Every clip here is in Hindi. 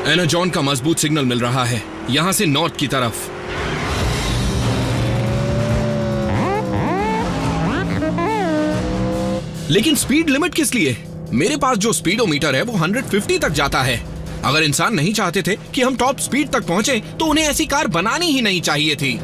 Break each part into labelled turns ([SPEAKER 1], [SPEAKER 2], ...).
[SPEAKER 1] एनर्जॉन का मजबूत सिग्नल मिल रहा है यहां से नॉर्थ की तरफ। लेकिन स्पीड लिमिट किस लिए? मेरे पास जो स्पीडोमीटर है वो 150 तक जाता है। अगर इंसान नहीं चाहते थे कि हम टॉप स्पीड तक पहुंचे तो उन्हें ऐसी कार बनानी ही नहीं चाहिए थी।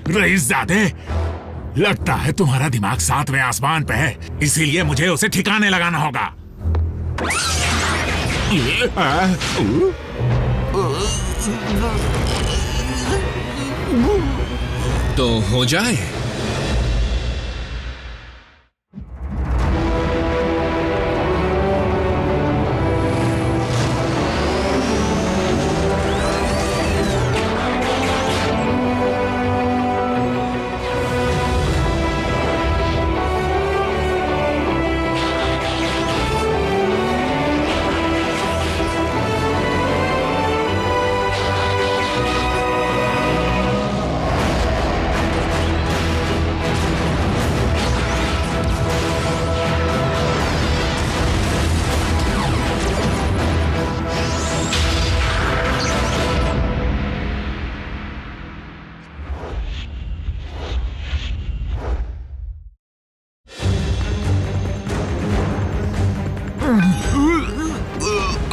[SPEAKER 2] रईसजादे, लगता है तुम्हारा दिमाग 7वें आसमान पे है, इसीलिए मुझे उसे ठिकाने लगाना होगा।
[SPEAKER 1] तो हो जाए।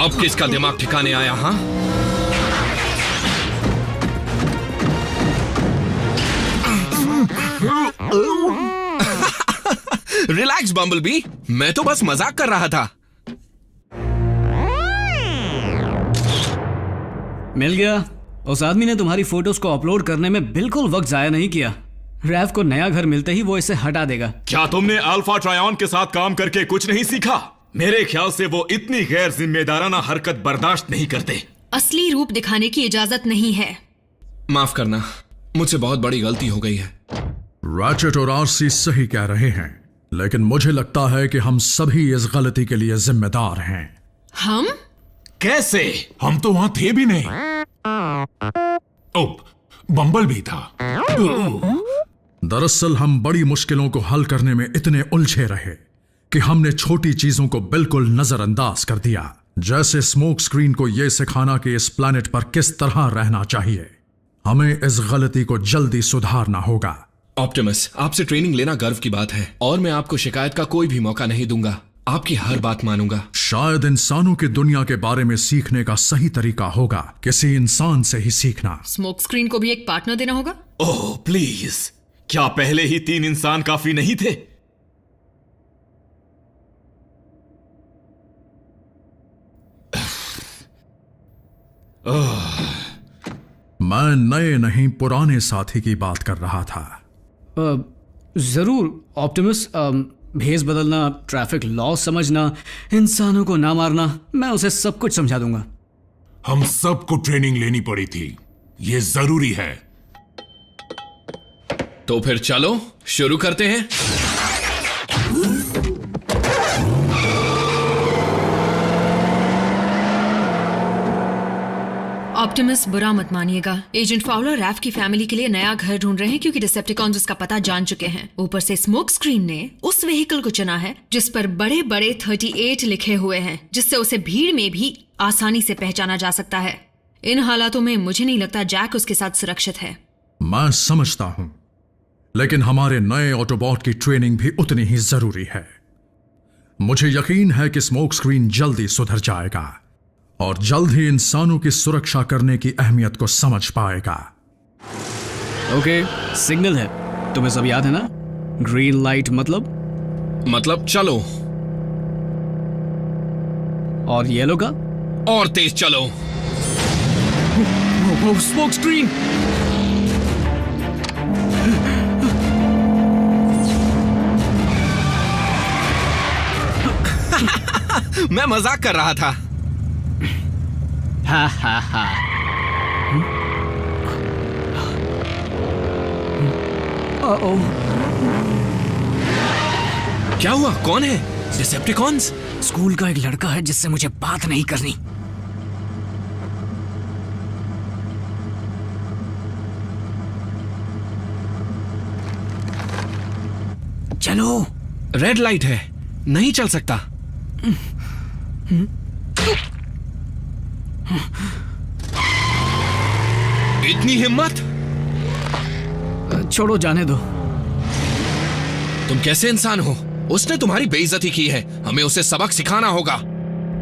[SPEAKER 1] अब किसका दिमाग ठिकाने आया? हाँ, रिलैक्स बम्बलबी, मैं तो बस मजाक कर रहा था।
[SPEAKER 3] मिल गया। उस आदमी ने तुम्हारी फोटोज को अपलोड करने में बिल्कुल वक्त जाया नहीं किया। रैफ को नया घर मिलते ही वो इसे हटा देगा।
[SPEAKER 4] क्या तुमने अल्फा ट्रायन के साथ काम करके कुछ नहीं सीखा? मेरे ख्याल से वो इतनी गैर जिम्मेदाराना हरकत बर्दाश्त नहीं करते।
[SPEAKER 5] असली रूप दिखाने की इजाजत नहीं है।
[SPEAKER 1] माफ करना, मुझसे बहुत बड़ी गलती हो गई है।
[SPEAKER 6] रैचेट और आरसी सही कह रहे हैं, लेकिन मुझे लगता है कि हम सभी इस गलती के लिए जिम्मेदार हैं।
[SPEAKER 5] हम?
[SPEAKER 4] कैसे?
[SPEAKER 2] हम तो वहां थे भी नहीं। बम्बल भी था।
[SPEAKER 6] दरअसल हम बड़ी मुश्किलों को हल करने में इतने उलझे रहे कि हमने छोटी चीजों को बिल्कुल नजरअंदाज कर दिया, जैसे स्मोक स्क्रीन को यह सिखाना कि इस प्लैनेट पर किस तरह रहना चाहिए। हमें इस गलती को जल्दी सुधारना होगा।
[SPEAKER 1] ऑप्टिमस, आपसे ट्रेनिंग लेना गर्व की बात है और मैं आपको शिकायत का कोई भी मौका नहीं दूंगा। आपकी हर बात मानूंगा।
[SPEAKER 6] शायद इंसानों की दुनिया के बारे में सीखने का सही तरीका होगा किसी इंसान से ही सीखना।
[SPEAKER 5] स्मोक स्क्रीन को भी एक पार्टनर देना होगा।
[SPEAKER 4] ओह प्लीज, क्या पहले ही 3 इंसान काफी नहीं थे?
[SPEAKER 6] मैं नए नहीं पुराने साथी की बात कर रहा था।
[SPEAKER 3] जरूर ऑप्टिमस। भेस बदलना, ट्रैफिक लॉ समझना, इंसानों को ना मारना, मैं उसे सब कुछ समझा दूंगा।
[SPEAKER 2] हम सबको ट्रेनिंग लेनी पड़ी थी, ये जरूरी है।
[SPEAKER 1] तो फिर चलो शुरू करते हैं।
[SPEAKER 5] ऑप्टिमस, बुरा मत मानिएगा। एजेंट फाउलर रैफ की फैमिली के लिए नया घर ढूंढ रहे हैं क्योंकि डिसेप्टिकॉन्स उसका पता जान चुके हैं। ऊपर से स्मोक स्क्रीन ने उस व्हीकल को चुना है जिस पर बड़े बड़े 38 लिखे हुए हैं, जिससे उसे भीड़ में भी आसानी से पहचाना जा सकता है। इन हालातों में मुझे नहीं लगता जैक उसके साथ सुरक्षित है।
[SPEAKER 6] मैं समझता हूं, लेकिन हमारे नए ऑटोबॉट की ट्रेनिंग भी उतनी ही जरूरी है। मुझे यकीन है कि स्मोक स्क्रीन जल्दी सुधर जाएगा और जल्द ही इंसानों की सुरक्षा करने की अहमियत को समझ पाएगा।
[SPEAKER 3] ओके, सिग्नल है। तुम्हें सब याद है ना? ग्रीन लाइट मतलब
[SPEAKER 1] चलो।
[SPEAKER 3] और येलो का?
[SPEAKER 1] और तेज चलो।
[SPEAKER 3] Smoke screen!
[SPEAKER 1] मैं मजाक कर रहा था।
[SPEAKER 3] हा हा हा।
[SPEAKER 1] क्या हुआ? कौन है? डिसेप्टिकॉन्स?
[SPEAKER 3] स्कूल का एक लड़का है जिससे मुझे बात नहीं करनी। चलो।
[SPEAKER 1] रेड लाइट है, नहीं चल सकता। इतनी हिम्मत?
[SPEAKER 3] छोड़ो, जाने दो।
[SPEAKER 1] तुम कैसे इंसान हो? उसने तुम्हारी बेइज्जती की है, हमें उसे सबक सिखाना होगा।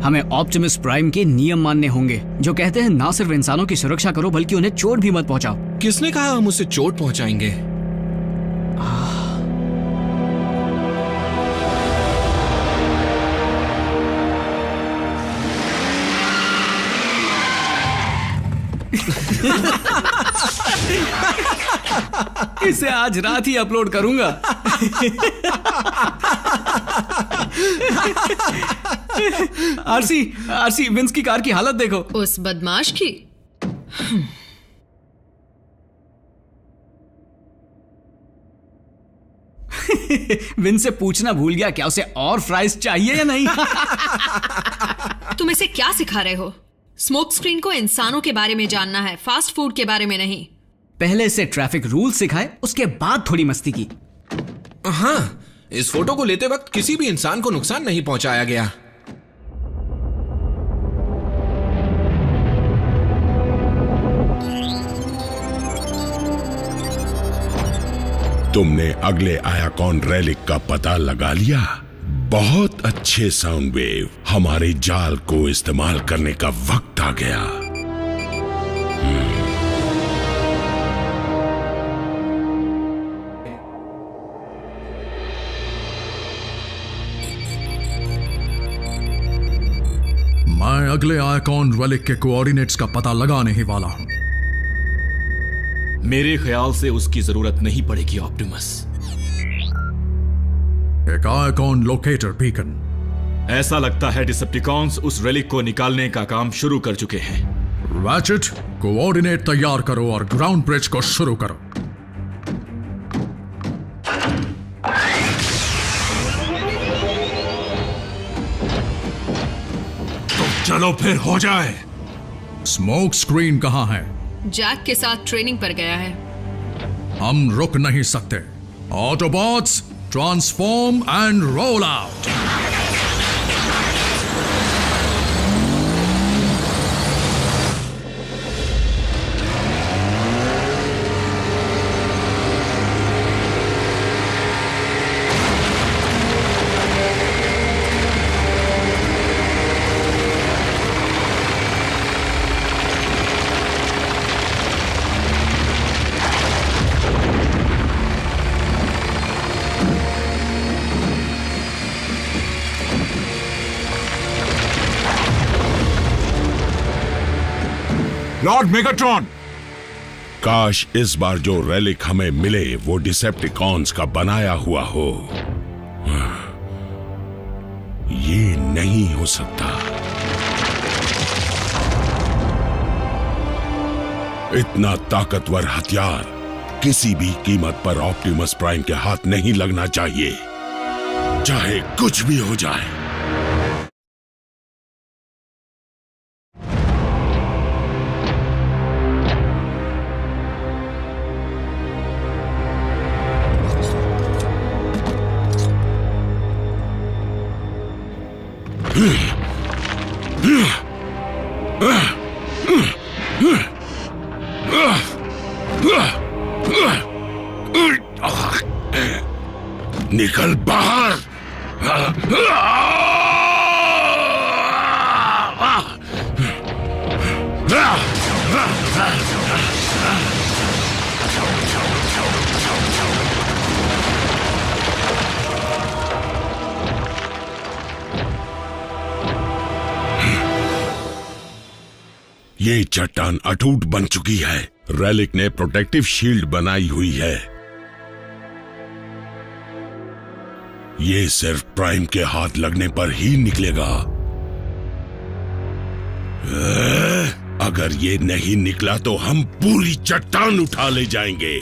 [SPEAKER 3] हमें ऑप्टिमस प्राइम के नियम मानने होंगे, जो कहते हैं ना सिर्फ इंसानों की सुरक्षा करो बल्कि उन्हें चोट भी मत पहुंचाओ।
[SPEAKER 1] किसने कहा हम उसे चोट पहुंचाएंगे?
[SPEAKER 3] इसे आज रात ही अपलोड करूंगा। आरसी, विंस की कार की हालत देखो।
[SPEAKER 5] उस बदमाश की।
[SPEAKER 3] विंस से पूछना भूल गया, क्या उसे और फ्राइज चाहिए या नहीं?
[SPEAKER 5] तुम इसे क्या सिखा रहे हो? स्मोक स्क्रीन को इंसानों के बारे में जानना है, फास्ट फूड के बारे में नहीं।
[SPEAKER 3] पहले से ट्रैफिक रूल सिखाए, उसके बाद थोड़ी मस्ती की।
[SPEAKER 1] हाँ, इस फोटो को लेते वक्त किसी भी इंसान को नुकसान नहीं पहुंचाया गया।
[SPEAKER 7] तुमने अगले आयाकॉन रेलिक का पता लगा लिया। बहुत अच्छे साउंड वेव, हमारे जाल को इस्तेमाल करने का वक्त आ गया।
[SPEAKER 6] मैं अगले आइकॉन रेलिक के कोऑर्डिनेट्स का पता लगाने ही वाला हूं।
[SPEAKER 4] मेरे ख्याल से उसकी जरूरत नहीं पड़ेगी ऑप्टिमस।
[SPEAKER 6] एक आइकॉन लोकेटर बीकन।
[SPEAKER 4] ऐसा लगता है डिसेप्टिकॉन्स उस रेलिक को निकालने का काम शुरू कर चुके हैं।
[SPEAKER 6] रैचेट, कोऑर्डिनेट तैयार करो और ग्राउंड ब्रिज को शुरू करो।
[SPEAKER 2] चलो फिर हो जाए।
[SPEAKER 6] स्मोक स्क्रीन कहां है?
[SPEAKER 5] जैक के साथ ट्रेनिंग पर गया है।
[SPEAKER 6] हम रुक नहीं सकते। Autobots, transform and roll out.
[SPEAKER 2] Lord Megatron,
[SPEAKER 7] काश इस बार जो रेलिक हमें मिले वो डिसेप्टिकॉन्स का बनाया हुआ हो। ये नहीं हो सकता। इतना ताकतवर हथियार किसी भी कीमत पर ऑप्टिमस प्राइम के हाथ नहीं लगना चाहिए, चाहे कुछ भी हो जाए। निकल बाहर। ये चट्टान अटूट बन चुकी है। रेलिक ने प्रोटेक्टिव शील्ड बनाई हुई है। ये सिर्फ प्राइम के हाथ लगने पर ही निकलेगा। अगर ये नहीं निकला तो हम पूरी चट्टान उठा ले जाएंगे।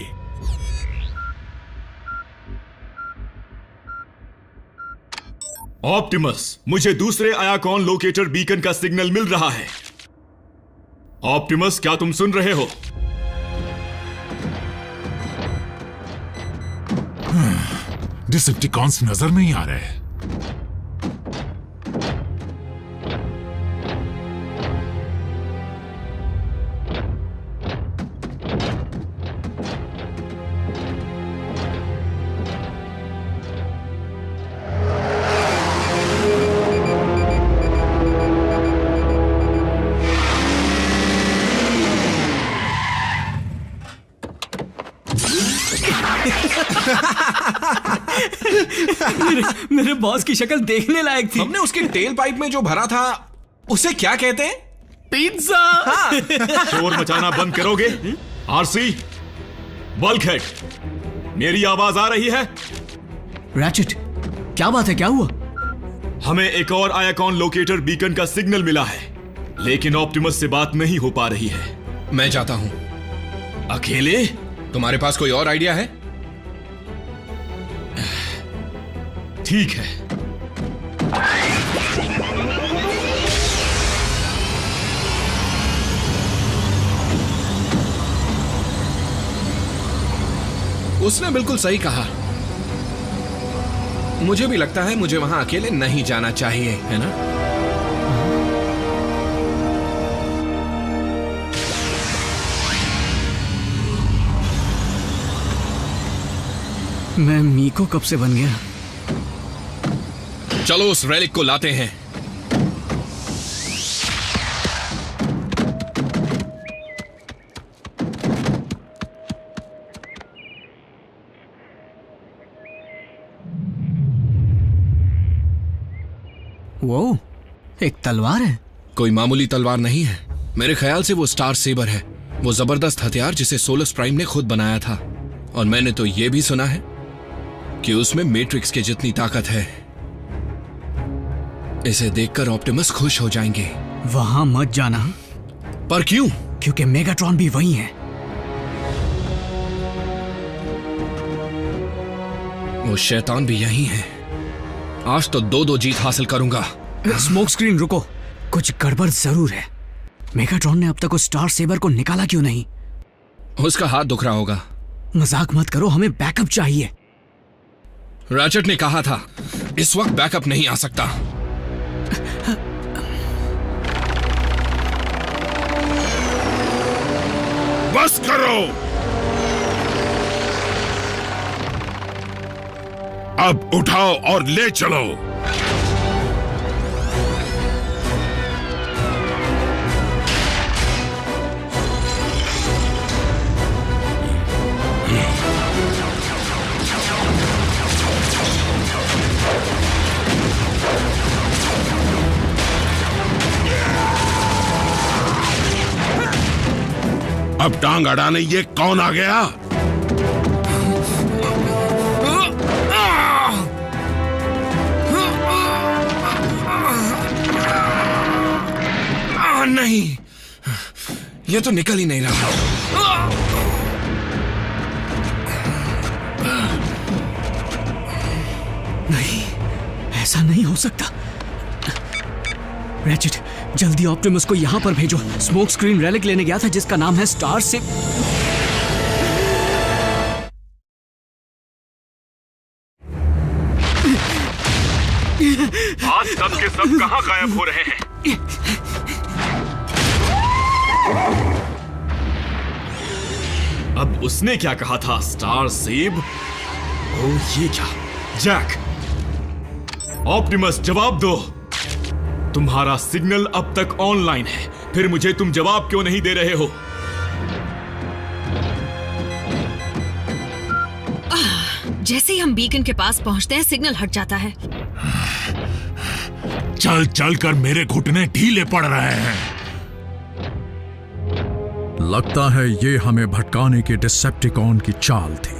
[SPEAKER 4] ऑप्टिमस, मुझे दूसरे आयाकॉन लोकेटर बीकन का सिग्नल मिल रहा है। ऑप्टिमस, क्या तुम सुन रहे हो?
[SPEAKER 2] डिसेप्टिकॉन्स नजर नहीं आ रहे।
[SPEAKER 3] मेरे बॉस की शक्ल देखने लायक थी।
[SPEAKER 1] हमने उसके टेल पाइप में जो भरा था उसे क्या कहते हैं?
[SPEAKER 3] पिज्जा।
[SPEAKER 4] शोर मचाना बंद करोगे? आरसी, बल्कहेड, मेरी आवाज आ रही है?
[SPEAKER 3] रैचेट, क्या बात है, क्या हुआ?
[SPEAKER 4] हमें एक और आयाकॉन लोकेटर बीकन का सिग्नल मिला है, लेकिन ऑप्टिमस से बात नहीं हो पा रही है।
[SPEAKER 1] मैं जाता हूं।
[SPEAKER 4] अकेले?
[SPEAKER 1] तुम्हारे पास कोई और आइडिया है?
[SPEAKER 4] ठीक है।
[SPEAKER 1] उसने बिल्कुल सही कहा। मुझे भी लगता है मुझे वहां अकेले नहीं जाना चाहिए, है ना?
[SPEAKER 3] मैं मीको कब से बन गया?
[SPEAKER 1] चलो उस रेलिक को लाते हैं।
[SPEAKER 3] वो एक तलवार है।
[SPEAKER 1] कोई मामूली तलवार नहीं है। मेरे ख्याल से वो स्टार सेबर है, वो जबरदस्त हथियार जिसे सोलस प्राइम ने खुद बनाया था। और मैंने तो ये भी सुना है कि उसमें मैट्रिक्स के जितनी ताकत है। इसे देखकर ऑप्टिमस खुश हो जाएंगे।
[SPEAKER 3] वहां मत जाना।
[SPEAKER 1] पर क्यों?
[SPEAKER 3] क्योंकि मेगाट्रॉन भी वही है।
[SPEAKER 1] वो शैतान भी यही है। आज तो दो जीत हासिल करूंगा।
[SPEAKER 3] स्मोक स्क्रीन, रुको, कुछ गड़बड़ जरूर है। मेगाट्रॉन ने अब तक उस स्टार सेबर को निकाला क्यों नहीं?
[SPEAKER 1] उसका हाथ दुख रहा होगा।
[SPEAKER 3] मजाक मत करो, हमें बैकअप चाहिए।
[SPEAKER 1] रैचेट ने कहा था इस वक्त बैकअप नहीं आ सकता।
[SPEAKER 7] बस करो। अब उठाओ और ले चलो। अब टांग अड़ाने ये कौन आ गया?
[SPEAKER 1] नहीं, ये तो निकल ही नहीं रहा।
[SPEAKER 3] नहीं, ऐसा नहीं हो सकता। रैचेट, जल्दी ऑप्टिमस को यहां पर भेजो। स्मोक स्क्रीन रेलिक लेने गया था जिसका नाम है स्टार से।
[SPEAKER 4] आज सब के सब कहां गायब हो रहे हैं? अब उसने क्या कहा था? स्टार सेब? ओह, ये क्या? जैक, ऑप्टिमस जवाब दो। तुम्हारा सिग्नल अब तक ऑनलाइन है, फिर मुझे तुम जवाब क्यों नहीं दे रहे हो?
[SPEAKER 5] जैसे ही हम बीकन के पास पहुंचते हैं सिग्नल हट जाता है।
[SPEAKER 2] चल चल कर मेरे घुटने ढीले पड़ रहे हैं।
[SPEAKER 6] लगता है ये हमें भटकाने के डिसेप्टिकॉन की चाल थी।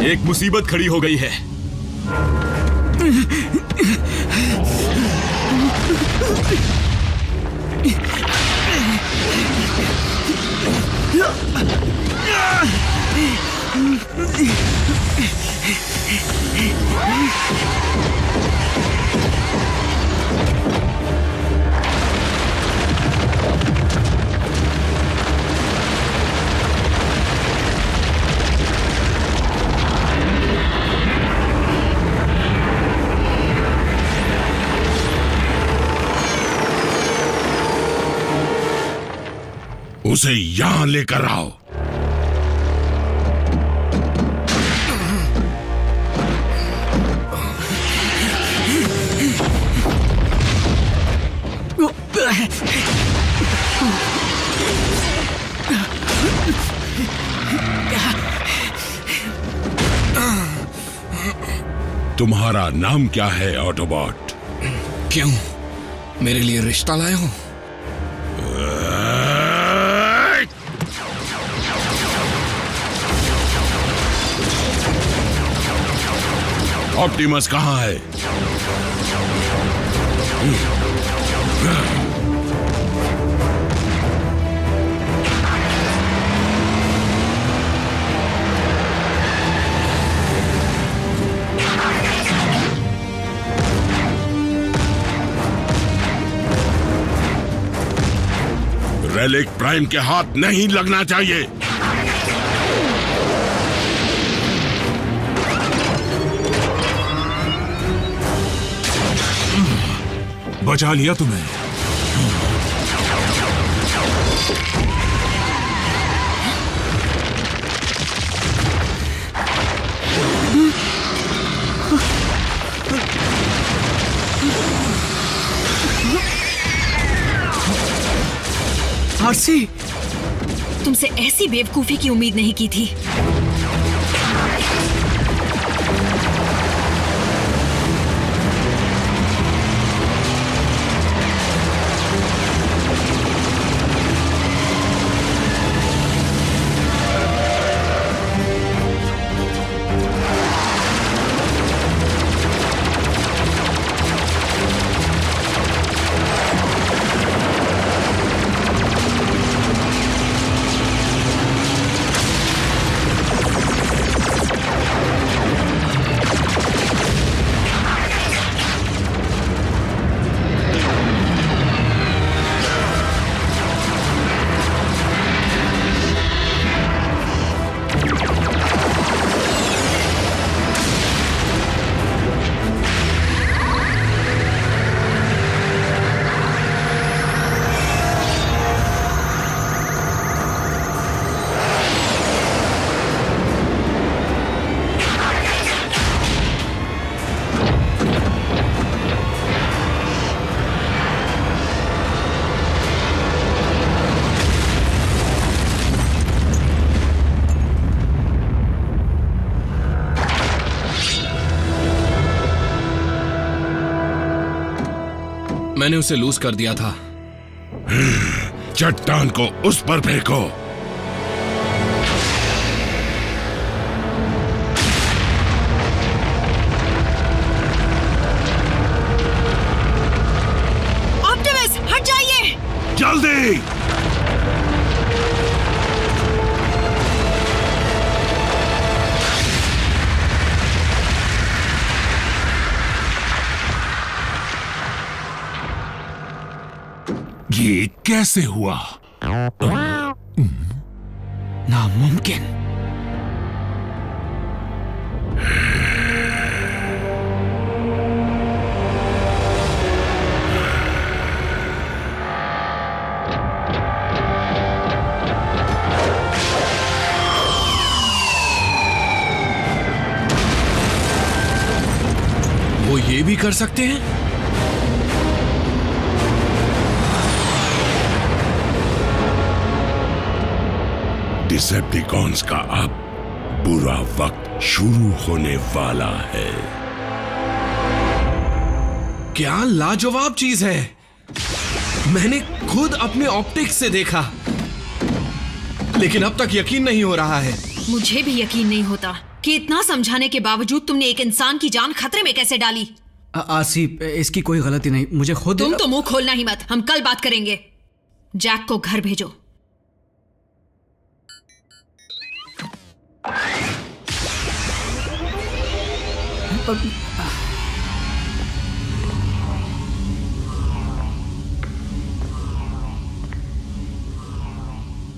[SPEAKER 4] एक मुसीबत खड़ी हो गई है।
[SPEAKER 7] उसे यहां लेकर आओ। तुम्हारा नाम क्या है ऑटोबॉट?
[SPEAKER 1] क्यों, मेरे लिए रिश्ता लाए हो?
[SPEAKER 7] ऑप्टिमस कहाँ है? रेलिक प्राइम के हाथ नहीं लगना चाहिए।
[SPEAKER 2] बचा लिया तुम्हें।
[SPEAKER 3] आरसी,
[SPEAKER 5] तुमसे ऐसी बेवकूफी की उम्मीद नहीं की थी।
[SPEAKER 1] मैंने उसे लूज कर दिया था।
[SPEAKER 7] चट्टान को उस पर फेंको।
[SPEAKER 5] ऑप्टिमस, हट जाइए।
[SPEAKER 7] जल्दी।
[SPEAKER 2] ये कैसे हुआ?
[SPEAKER 3] नामुमकिन।
[SPEAKER 1] वो ये भी कर सकते हैं?
[SPEAKER 7] डिसेप्टिकॉन्स का अब बुरा वक्त शुरू होने वाला है।
[SPEAKER 1] क्या लाजवाब चीज है। मैंने खुद अपने ऑप्टिक्स से देखा, लेकिन अब तक यकीन नहीं हो रहा है।
[SPEAKER 5] मुझे भी यकीन नहीं होता कि इतना समझाने के बावजूद तुमने एक इंसान की जान खतरे में कैसे डाली।
[SPEAKER 3] आरसी, इसकी कोई गलती नहीं, मुझे खुद।
[SPEAKER 5] तुम तो मुंह खोलना ही मत, हम कल बात करेंगे। जैक को घर भेजो।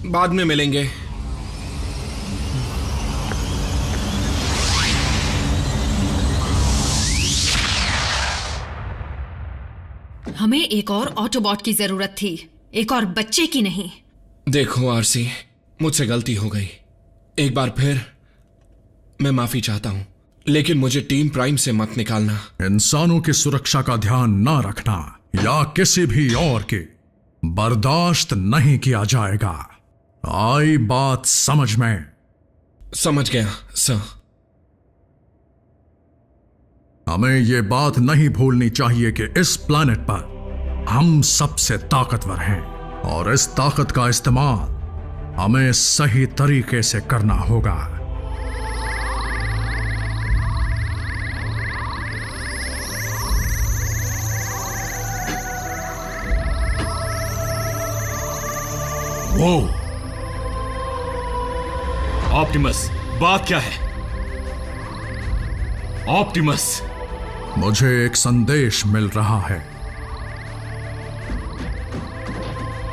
[SPEAKER 1] बाद में मिलेंगे।
[SPEAKER 5] हमें एक और ऑटोबॉट की जरूरत थी, एक और बच्चे की नहीं।
[SPEAKER 1] देखो आरसी, मुझसे गलती हो गई। एक बार फिर मैं माफी चाहता हूं, लेकिन मुझे टीम प्राइम से मत निकालना।
[SPEAKER 6] इंसानों की सुरक्षा का ध्यान न रखना या किसी भी और की बर्दाश्त नहीं किया जाएगा। आई बात समझ में?
[SPEAKER 1] समझ गया सर।
[SPEAKER 6] हमें ये बात नहीं भूलनी चाहिए कि इस प्लैनेट पर हम सबसे ताकतवर हैं और इस ताकत का इस्तेमाल हमें सही तरीके से करना होगा।
[SPEAKER 2] वो
[SPEAKER 4] ऑप्टिमस, बात क्या है? ऑप्टिमस,
[SPEAKER 6] मुझे एक संदेश मिल रहा है।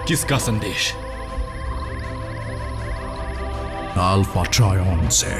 [SPEAKER 4] किसका संदेश?
[SPEAKER 6] अल्फा ट्रायन से।